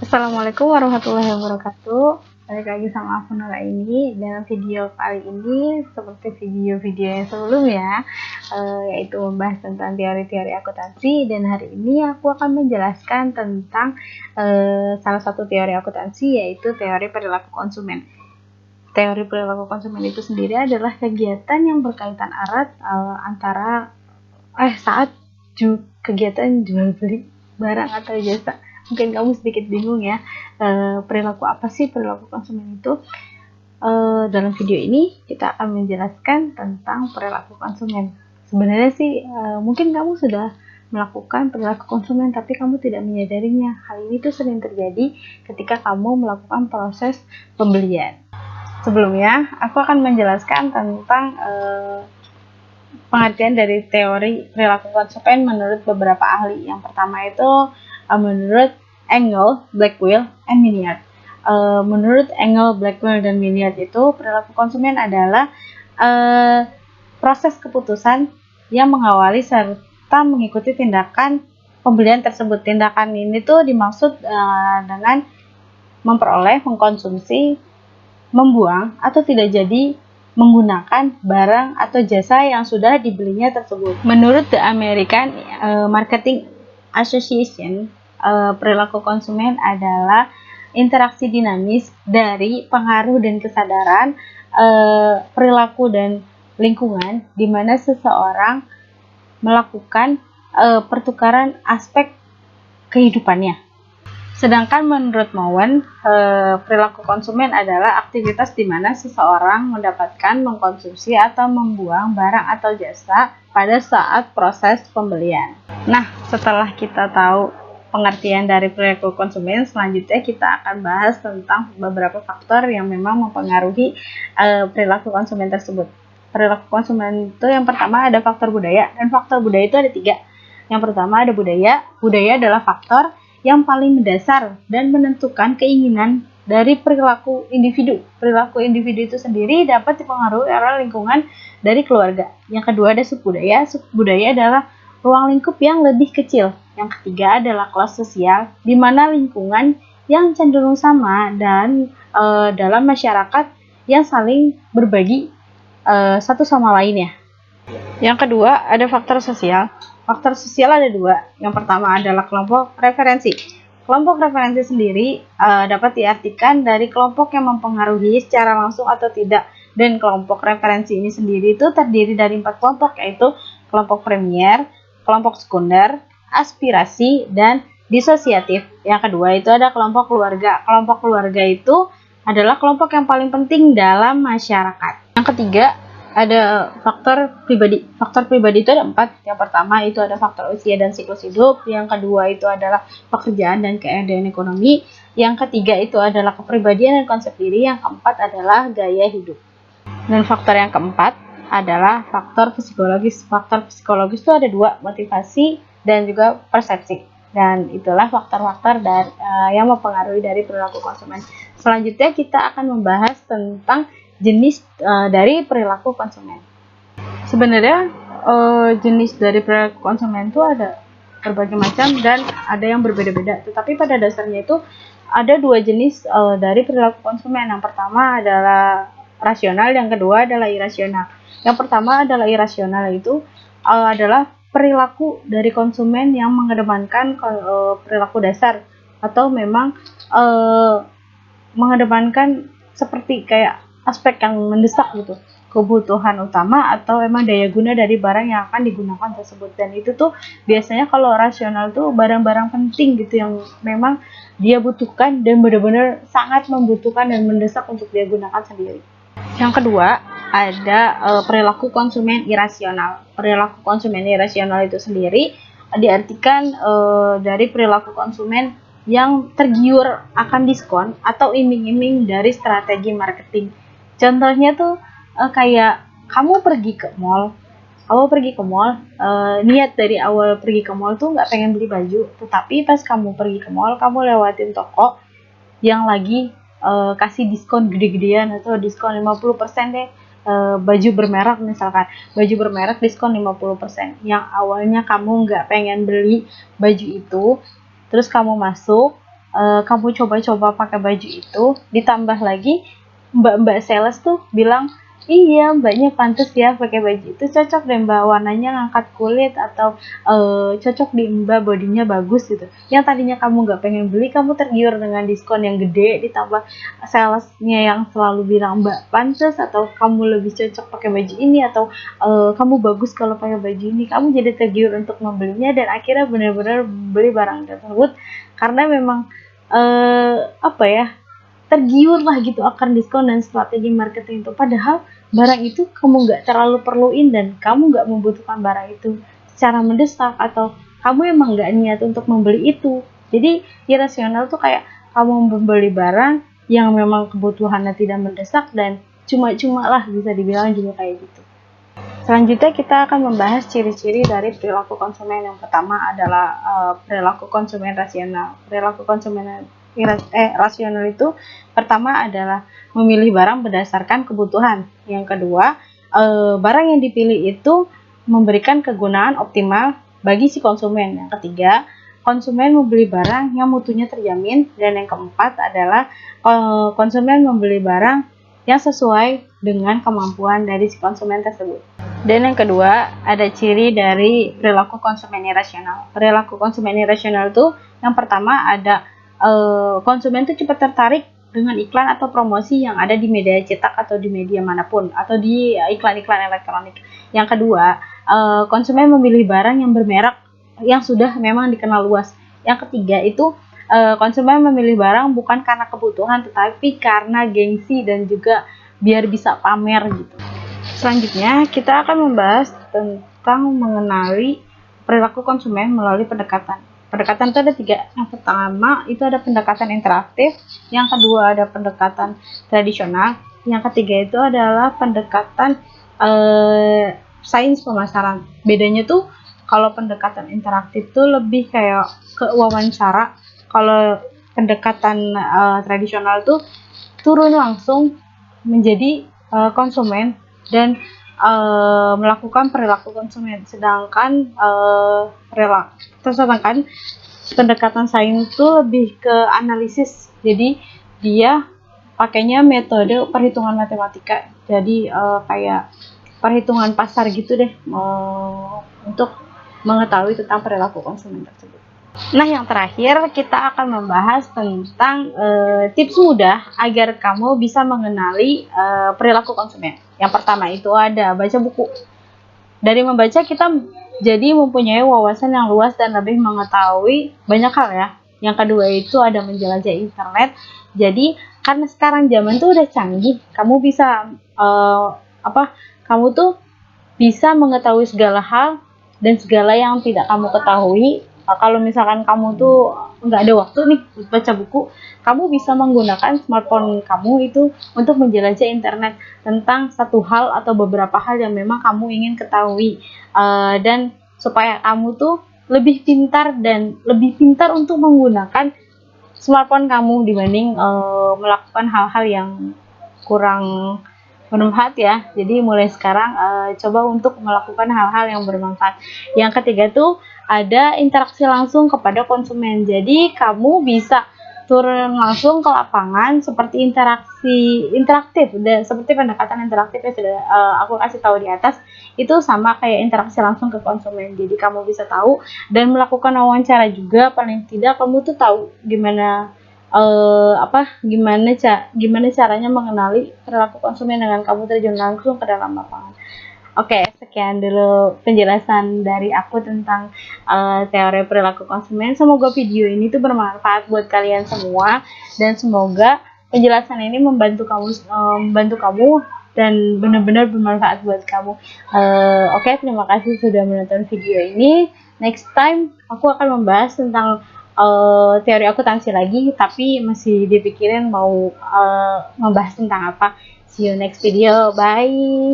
Assalamualaikum warahmatullahi wabarakatuh. Balik lagi sama aku Nora ini. Dalam video kali ini seperti video-video yang sebelumnya, yaitu membahas tentang teori-teori akuntansi. Dan hari ini aku akan menjelaskan tentang salah satu teori akuntansi, yaitu teori perilaku konsumen. Teori perilaku konsumen itu sendiri adalah kegiatan yang berkaitan erat antara saat kegiatan jual beli barang atau jasa. Mungkin kamu sedikit bingung ya, perilaku apa sih perilaku konsumen itu. Dalam video ini kita akan menjelaskan tentang perilaku konsumen. Sebenarnya sih mungkin kamu sudah melakukan perilaku konsumen tapi kamu tidak menyadarinya. Hal ini tuh sering terjadi ketika kamu melakukan proses pembelian. Sebelumnya aku akan menjelaskan tentang pengertian dari teori perilaku konsumen menurut beberapa ahli. Yang pertama itu menurut Engel, Blackwell, and Miniat. Menurut Engel, Blackwell, dan Miniat itu perilaku konsumen adalah proses keputusan yang mengawali serta mengikuti tindakan pembelian tersebut. Tindakan ini tuh dimaksud dengan memperoleh, mengkonsumsi, membuang, atau tidak jadi menggunakan barang atau jasa yang sudah dibelinya tersebut. Menurut The American Marketing Association, perilaku konsumen adalah interaksi dinamis dari pengaruh dan kesadaran perilaku dan lingkungan, di mana seseorang melakukan pertukaran aspek kehidupannya. Sedangkan menurut Mowen, perilaku konsumen adalah aktivitas di mana seseorang mendapatkan, mengkonsumsi, atau membuang barang atau jasa pada saat proses pembelian. Nah, setelah kita tahu pengertian dari perilaku konsumen, selanjutnya kita akan bahas tentang beberapa faktor yang memang mempengaruhi perilaku konsumen tersebut. Perilaku konsumen itu yang pertama ada faktor budaya, dan faktor budaya itu ada 3. Yang pertama ada budaya. Budaya adalah faktor yang paling mendasar dan menentukan keinginan dari perilaku individu. Perilaku individu itu sendiri dapat dipengaruhi oleh lingkungan dari keluarga. Yang kedua ada subbudaya. Subbudaya adalah ruang lingkup yang lebih kecil. Yang ketiga adalah kelas sosial, di mana lingkungan yang cenderung sama dan dalam masyarakat yang saling berbagi satu sama lainnya. Yang kedua ada faktor sosial. Faktor sosial ada 2. Yang pertama adalah kelompok referensi. Kelompok referensi sendiri dapat diartikan dari kelompok yang mempengaruhi secara langsung atau tidak. Dan kelompok referensi ini sendiri itu terdiri dari 4 kelompok, yaitu kelompok premier, kelompok sekunder, aspirasi, dan disosiatif. Yang kedua itu ada kelompok keluarga. Kelompok keluarga itu adalah kelompok yang paling penting dalam masyarakat. Yang ketiga ada faktor pribadi. Faktor pribadi itu ada 4. Yang pertama itu ada faktor usia dan siklus hidup. Yang kedua itu adalah pekerjaan dan keadaan ekonomi. Yang ketiga itu adalah kepribadian dan konsep diri. Yang keempat adalah gaya hidup. Dan faktor yang keempat adalah faktor psikologis. Faktor psikologis itu ada 2, motivasi dan juga persepsi. Dan itulah faktor-faktor yang mempengaruhi dari perilaku konsumen. Selanjutnya kita akan membahas tentang jenis dari perilaku konsumen. Sebenarnya jenis dari perilaku konsumen itu ada berbagai macam dan ada yang berbeda-beda. Tetapi pada dasarnya itu ada 2 jenis dari perilaku konsumen. Yang pertama adalah rasional, yang kedua adalah irasional. Yang pertama adalah irasional, itu adalah perilaku dari konsumen yang mengedepankan perilaku dasar atau memang mengedepankan seperti kayak aspek yang mendesak gitu, kebutuhan utama atau emang daya guna dari barang yang akan digunakan tersebut. Dan itu tuh biasanya kalau rasional tuh barang-barang penting gitu yang memang dia butuhkan dan benar-benar sangat membutuhkan dan mendesak untuk dia gunakan sendiri. Yang kedua ada perilaku konsumen irasional. Perilaku konsumen irasional itu sendiri diartikan dari perilaku konsumen yang tergiur akan diskon atau iming-iming dari strategi marketing. Contohnya tuh kayak kamu pergi ke mall, niat dari awal pergi ke mall tuh nggak pengen beli baju, tetapi pas kamu pergi ke mall, kamu lewatin toko yang lagi kasih diskon gede-gedean atau diskon 50% deh, baju bermerek misalkan, baju bermerek diskon 50%, yang awalnya kamu nggak pengen beli baju itu, terus kamu masuk, kamu coba-coba pakai baju itu, ditambah lagi mbak-mbak sales tuh bilang, iya mbaknya pantas ya pakai baju itu, cocok deh mbak, warnanya ngangkat kulit, atau cocok di mbak, bodinya bagus gitu. Yang tadinya kamu nggak pengen beli, kamu tergiur dengan diskon yang gede, ditambah salesnya yang selalu bilang mbak pantas, atau kamu lebih cocok pakai baju ini, atau kamu bagus kalau pakai baju ini, kamu jadi tergiur untuk membelinya, dan akhirnya benar-benar beli barang tersebut karena memang apa ya, tergiur lah gitu akan diskon dan strategi marketing itu. Padahal barang itu kamu nggak terlalu perluin, dan kamu nggak membutuhkan barang itu secara mendesak, atau kamu emang nggak niat untuk membeli itu. Jadi irasional tuh kayak kamu membeli barang yang memang kebutuhannya tidak mendesak dan cuma-cuma lah, bisa dibilang juga kayak gitu. Selanjutnya kita akan membahas ciri-ciri dari perilaku konsumen. Yang pertama adalah perilaku konsumen rasional. Perilaku konsumen rasional itu pertama adalah memilih barang berdasarkan kebutuhan. Yang kedua, barang yang dipilih itu memberikan kegunaan optimal bagi si konsumen. Yang ketiga, konsumen membeli barang yang mutunya terjamin. Dan yang keempat adalah konsumen membeli barang yang sesuai dengan kemampuan dari si konsumen tersebut. Dan yang kedua, ada ciri dari perilaku konsumen irasional. Perilaku konsumen irasional itu yang pertama ada konsumen itu cepat tertarik dengan iklan atau promosi yang ada di media cetak atau di media manapun, atau di iklan-iklan elektronik. Yang kedua, konsumen memilih barang yang bermerek yang sudah memang dikenal luas. Yang ketiga itu konsumen memilih barang bukan karena kebutuhan, tetapi karena gengsi dan juga biar bisa pamer gitu. Selanjutnya kita akan membahas tentang mengenali perilaku konsumen melalui pendekatan. Pendekatan itu ada 3. Yang pertama itu ada pendekatan interaktif, yang kedua ada pendekatan tradisional, yang ketiga itu adalah pendekatan sains pemasaran. Bedanya tuh kalau pendekatan interaktif tuh lebih kayak ke wawancara, kalau pendekatan tradisional tuh turun langsung menjadi konsumen dan melakukan perilaku konsumen, sedangkan pendekatan sains itu lebih ke analisis. Jadi dia pakainya metode perhitungan matematika, jadi kayak perhitungan pasar gitu deh, untuk mengetahui tentang perilaku konsumen tersebut. Nah, yang terakhir kita akan membahas tentang tips mudah agar kamu bisa mengenali perilaku konsumen. Yang pertama itu ada baca buku. Dari membaca kita jadi mempunyai wawasan yang luas dan lebih mengetahui banyak hal ya. Yang kedua itu ada menjelajah internet. Jadi karena sekarang zaman tuh udah canggih, kamu bisa kamu tuh bisa mengetahui segala hal dan segala yang tidak kamu ketahui. Kalau misalkan kamu tuh nggak ada waktu nih baca buku, kamu bisa menggunakan smartphone kamu itu untuk menjelajah internet tentang satu hal atau beberapa hal yang memang kamu ingin ketahui, dan supaya kamu tuh lebih pintar untuk menggunakan smartphone kamu dibanding melakukan hal-hal yang kurang bermanfaat ya. Jadi mulai sekarang coba untuk melakukan hal-hal yang bermanfaat. Yang ketiga tuh ada interaksi langsung kepada konsumen. Jadi kamu bisa turun langsung ke lapangan seperti interaktif, dan seperti pendekatan interaktif yang sudah aku kasih tahu di atas, itu sama kayak interaksi langsung ke konsumen. Jadi kamu bisa tahu dan melakukan wawancara juga, paling tidak kamu tuh tahu gimana gimana caranya mengenali perilaku konsumen dengan kamu terjun langsung ke dalam lapangan. Oke, sekian dulu penjelasan dari aku tentang teori perilaku konsumen. Semoga video ini tuh bermanfaat buat kalian semua, dan semoga penjelasan ini membantu kamu dan benar-benar bermanfaat buat kamu. Oke, terima kasih sudah menonton video ini. Next time aku akan membahas tentang teori akuntansi lagi, tapi masih dipikirin mau membahas tentang apa. See you next video, bye.